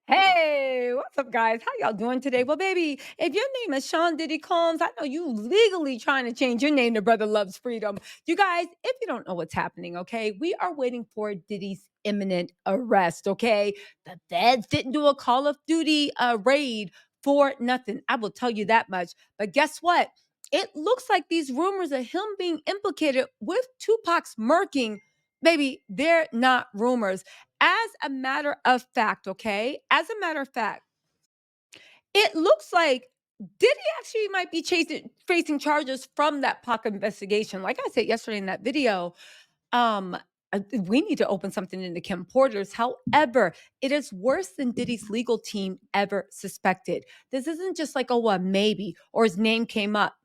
Hey, what's up, guys? How y'all doing today? Well, baby, if your name is Sean Diddy Combs, I know you legally trying to change your name to Brother Loves Freedom. You guys, if you don't know what's happening, okay, we are waiting for Diddy's imminent arrest, okay? The feds didn't do a Call of Duty raid for nothing. I will tell you that much. But guess what? It looks like these rumors of him being implicated with Tupac's murking, baby, they're not rumors. As a matter of fact, okay? As a matter of fact, it looks like Diddy actually might be facing charges from that Pac investigation. Like I said yesterday in that video, um, we need to open something into Kim Porter's. However, it is worse than Diddy's legal team ever suspected. This isn't just like, oh, a maybe, or his name came up.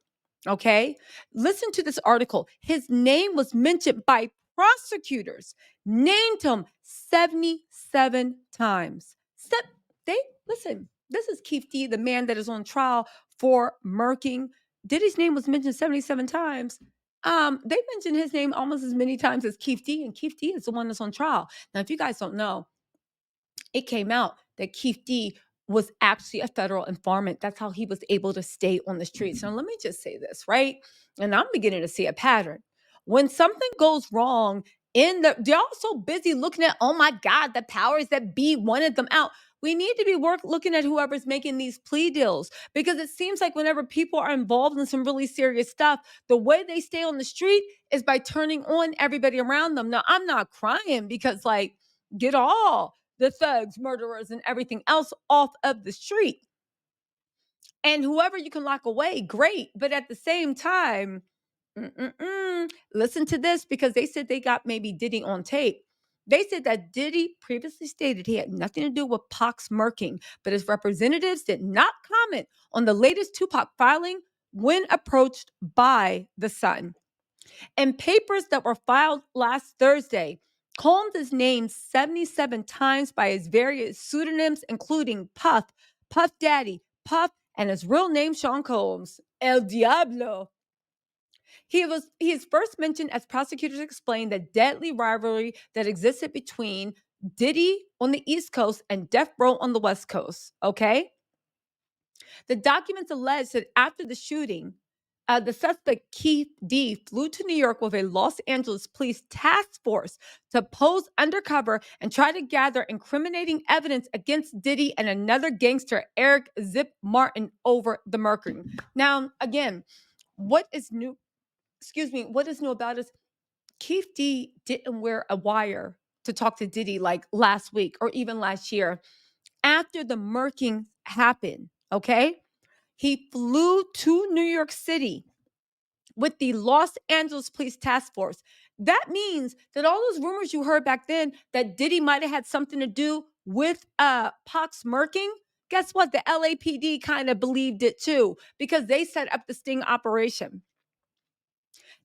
Okay. Listen to this article. His name was mentioned by prosecutors, named him 77 times. They listen, this is Keith D, the man that is on trial for murking. Diddy's name was mentioned 77 times. They mentioned his name almost as many times as Keith D, and Keith D is the one that's on trial. Now, if you guys don't know, it came out that Keith D was actually a federal informant. That's how he was able to stay on the streets. Now, let me just say this, right? And I'm beginning to see a pattern. When something goes wrong they're all so busy looking at, oh my God, the powers that be wanted them out. We need to be looking at whoever's making these plea deals because it seems like whenever people are involved in some really serious stuff, the way they stay on the street is by turning on everybody around them. Now, I'm not crying because, like, get all the thugs, murderers, and everything else off of the street. And whoever you can lock away, great. But at the same time, listen to this because they said they got maybe Diddy on tape. They said that Diddy previously stated he had nothing to do with Pac's murking, but his representatives did not comment on the latest Tupac filing when approached by The Sun. In papers that were filed last Thursday, Combs is named 77 times by his various pseudonyms, including Puff, Puff Daddy, Puff, and his real name, Sean Combs, El Diablo. He is first mentioned as prosecutors explained the deadly rivalry that existed between Diddy on the East Coast and Death Row on the West Coast. Okay. The documents allege that after the shooting, the suspect Keith D flew to New York with a Los Angeles police task force to pose undercover and try to gather incriminating evidence against Diddy and another gangster, Eric Zip Martin, over the murder. Now, again, what is new? Excuse me. What is new about is Keith D didn't wear a wire to talk to Diddy like last week or even last year after the murking happened. Okay. He flew to New York City with the Los Angeles Police Task Force. That means that all those rumors you heard back then that Diddy might have had something to do with Pac's murking, guess what? The LAPD kind of believed it too because they set up the sting operation.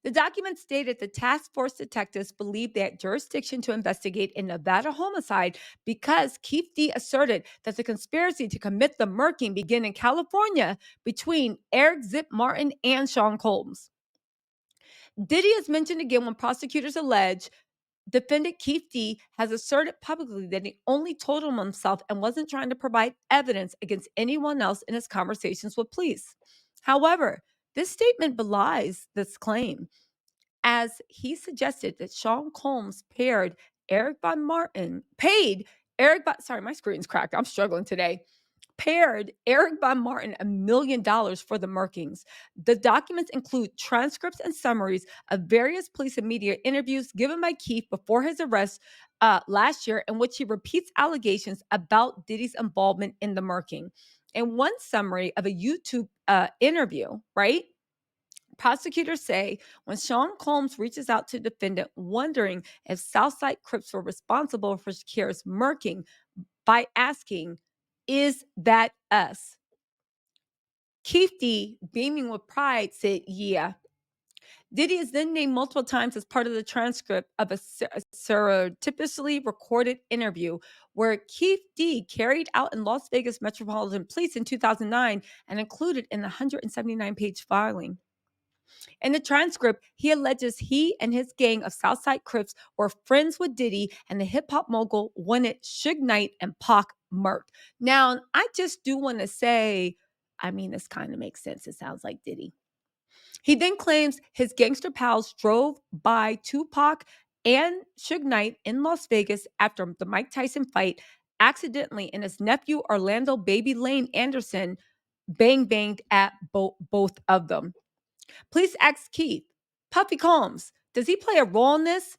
The document stated the task force detectives believed they had jurisdiction to investigate a Nevada homicide because Keith D asserted that the conspiracy to commit the murking began in California between Eric Zip Martin and Sean Combs. Diddy is mentioned again when prosecutors allege defendant Keith D has asserted publicly that he only told him himself and wasn't trying to provide evidence against anyone else in his conversations with police. However, this statement belies this claim as he suggested that Sean Combs paid Eric Von, sorry, my screen's cracked. I'm struggling today. Paired Eric Von Martin $1 million for the murkings. The documents include transcripts and summaries of various police and media interviews given by Keith before his arrest last year, in which he repeats allegations about Diddy's involvement in the murking. In one summary of a YouTube interview, right? Prosecutors say when Sean Combs reaches out to the defendant wondering if Southside Crips were responsible for Shakira's murking by asking, "Is that us?" Keith D, beaming with pride, said, "Yeah." Diddy is then named multiple times as part of the transcript of a surreptitiously recorded interview where Keith D carried out in Las Vegas Metropolitan Police in 2009 and included in the 179-page filing. In the transcript, he alleges he and his gang of Southside Crips were friends with Diddy and the hip hop mogul wanted Suge Knight and Pac murked. Now, I just do want to say, I mean, this kind of makes sense. It sounds like Diddy. He then claims his gangster pals drove by Tupac and Suge Knight in Las Vegas after the Mike Tyson fight accidentally, and his nephew Orlando Baby Lane Anderson banged at both of them. Police asked Keith, Puffy Combs, does he play a role in this?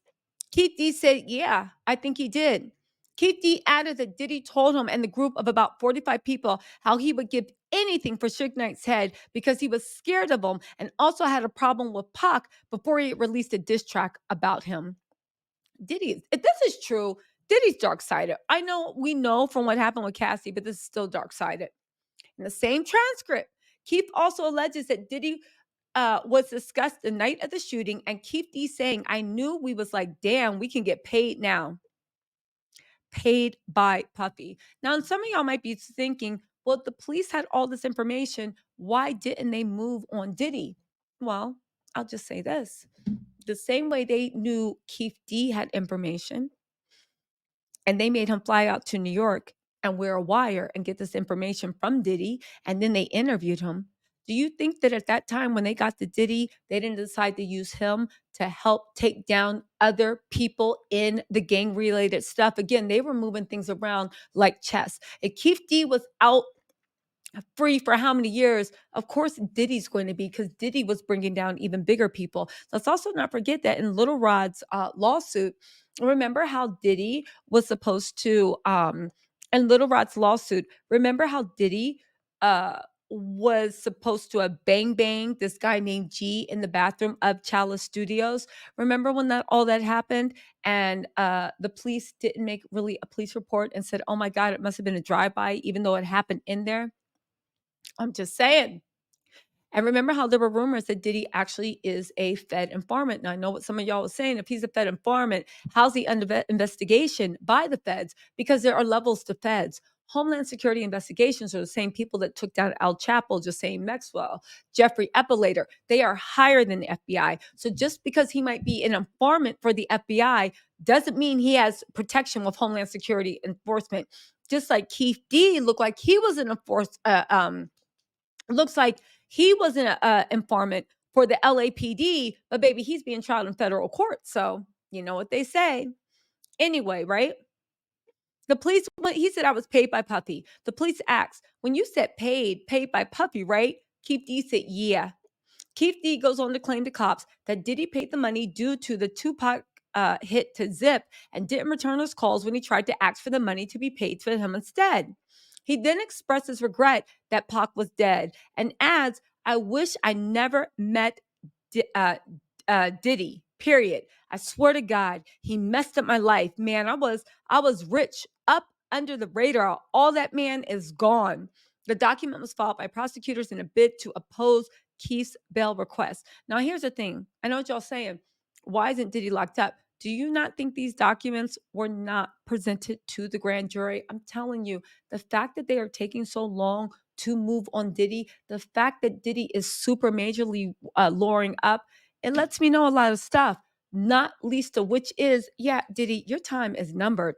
Keith D said, yeah, I think he did. Keith D added that Diddy told him and the group of about 45 people how he would give anything for Suge Knight's head because he was scared of him and also had a problem with Pac before he released a diss track about him. Diddy, if this is true, Diddy's dark sided. I know we know from what happened with Cassie, but this is still dark sided. In the same transcript, Keith also alleges that Diddy was discussed the night of the shooting, and Keith D saying, I knew we was like, damn, we can get paid now. Paid by Puffy. Now, some of y'all might be thinking, well, the police had all this information. Why didn't they move on Diddy? Well, I'll just say this. The same way they knew Keith D had information and they made him fly out to New York and wear a wire and get this information from Diddy, and then they interviewed him. Do you think that at that time when they got to Diddy, they didn't decide to use him to help take down other people in the gang related stuff? Again, they were moving things around like chess. If Keith D was out free for how many years? Of course, Diddy's going to be, because Diddy was bringing down even bigger people. Let's also not forget that in Little Rod's lawsuit, remember how Diddy was supposed to, in Little Rod's lawsuit, remember how Diddy was supposed to have banged this guy named G in the bathroom of Chalice Studios? Remember when that all that happened and the police didn't make really a police report and said, oh my God, it must have been a drive-by, even though it happened in there? I'm just saying. And remember how there were rumors that Diddy actually is a Fed informant. Now, I know what some of y'all was saying. If he's a Fed informant, how's he under investigation by the Feds? Because there are levels to Feds. Homeland Security investigations are the same people that took down Al Chapo, Ghislaine Maxwell, Jeffrey Epelator. They are higher than the FBI. So just because he might be an informant for the FBI doesn't mean he has protection with Homeland Security enforcement. Just like Keith D looked like he was an looks like he was an informant for the LAPD, but baby, he's being tried in federal court. So you know what they say. Anyway, right? The police, he said I was paid by Puffy. The police asked, when you said paid by Puffy, right? Keith D said, yeah. Keith D goes on to claim to cops that Diddy paid the money due to the Tupac hit to Zip and didn't return his calls when he tried to ask for the money to be paid to him instead. He then expresses regret that Pac was dead and adds, I wish I never met Diddy, period. I swear to God, he messed up my life. Man, I was rich, up under the radar. All that man is gone. The document was filed by prosecutors in a bid to oppose Keith's bail request. Now, here's the thing. I know what y'all saying. Why isn't Diddy locked up? Do you not think these documents were not presented to the grand jury? I'm telling you, the fact that they are taking so long to move on Diddy, the fact that Diddy is super majorly lowering up, it lets me know a lot of stuff, not least of which is, yeah, Diddy, your time is numbered.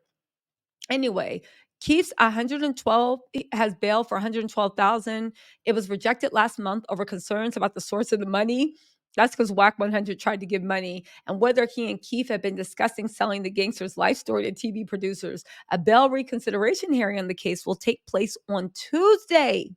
Anyway, Keith's 112 has bail for 112,000. It was rejected last month over concerns about the source of the money. That's because WAC 100 tried to give money and whether he and Keith had been discussing selling the gangster's life story to TV producers. A bail reconsideration hearing on the case will take place on Tuesday.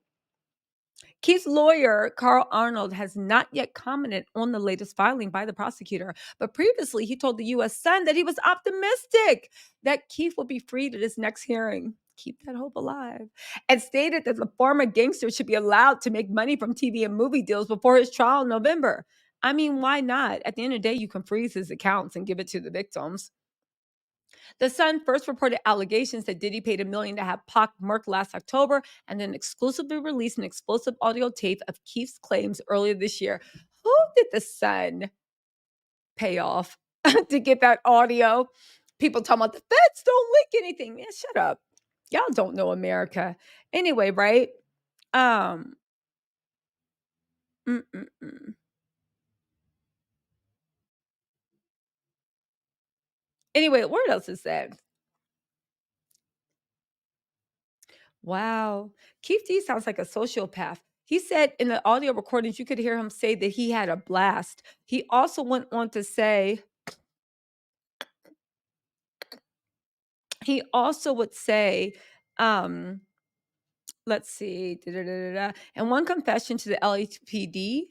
Keith's lawyer, Carl Arnold, has not yet commented on the latest filing by the prosecutor, but previously he told the U.S. Sun that he was optimistic that Keith will be freed at his next hearing. Keep that hope alive. And stated that the former gangster should be allowed to make money from TV and movie deals before his trial in November. I mean, why not? At the end of the day, you can freeze his accounts and give it to the victims. The Sun first reported allegations that Diddy paid $1 million to have Pac murked last October and then exclusively released an explosive audio tape of Keith's claims earlier this year. Who did the Sun pay off to get that audio? People talking about the feds don't leak anything. Man, shut up. Y'all don't know America. Anyway, right? Um, mm, mm, mm. Anyway, what else is that? Wow. Keith D sounds like a sociopath. He said in the audio recordings, you could hear him say that he had a blast. He also went on to say, he also would say, um, let's see. And one confession to the LAPD,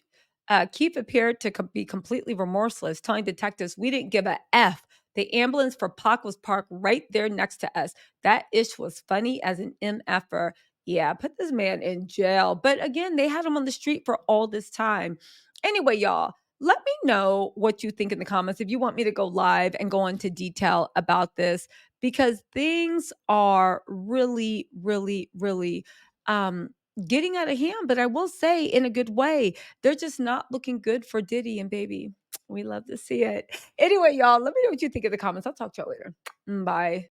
Keith appeared to be completely remorseless, telling detectives, "We didn't give a F. The ambulance for Pac was parked right there next to us. That ish was funny as an MFer." Yeah, put this man in jail. But again, they had him on the street for all this time. Anyway, y'all, let me know what you think in the comments if you want me to go live and go into detail about this because things are really, really, really um, getting out of hand, but I will say in a good way. They're just not looking good for Diddy and Baby. We love to see it. Anyway, y'all, let me know what you think in the comments. I'll talk to y'all later. Bye.